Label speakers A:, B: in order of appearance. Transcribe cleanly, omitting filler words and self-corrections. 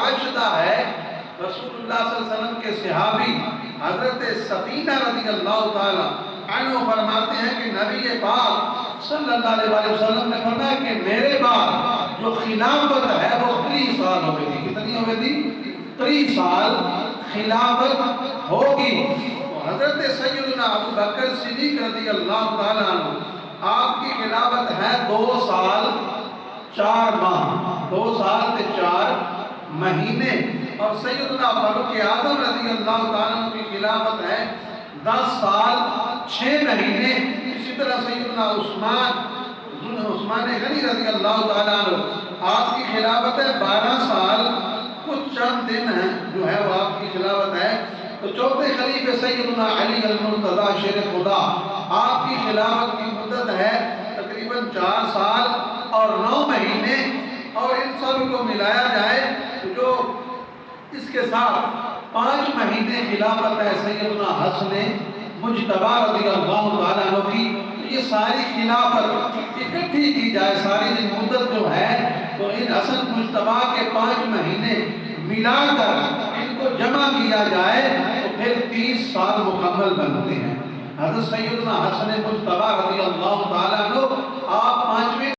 A: راشدہ ہے، رسول اللہ صلی اللہ علیہ وسلم کے صحابی حضرت سفینہ رضی اللہ تعالی عنہ فرماتے ہیں کہ نبی پاک صلی اللہ علیہ وسلم نے فرمایا کہ میرے بعد جو خلافت ہے وہ 30 سال ہو گئی تھی. کتنی ہو گئی تھی؟ 30 سال خلافت ہوگی. حضرت سیدنا ابو بکر صدیق رضی اللہ تعالیٰ عنہ آپ کی خلافت ہے 2 سال 4 ماہ، 2 سال 4 مہینے. اور سیدنا فاروق اعظم رضی اللہ تعالیٰ عنہ کی خلافت ہے 10 سال 6 مہینے. اسی طرح سیدنا عثمان غنی رضی اللہ تعالیٰ عنہ آپ کی خلافت ہے 12 سال کچھ چند دن ہیں جو ہے وہ آپ کی خلافت ہے. تو چوتھے خلیفہ سیدنا علی المرتضی شیر خدا آپ کی خلافت کی مدت ہے تقریباً 4 سال اور 9 مہینے. اور ان سب کو ملایا جائے تو جو اس کے ساتھ 5 مہینے خلافت ہے سیدنا حسن مجتبی رضی اللہ تعالیٰ عنہ کی. یہ ساری خلافت اکٹھی کی جائے، ساری مدت جو ہے تو ان حسن مجتبی کے 5 مہینے ملا کر ان کو جمع کیا جائے تو پھر 30 سال مکمل بنتے ہیں. حضرت سیدنا حسن مجتبی رضی اللہ تعالیٰ عنہ آپ 5ویں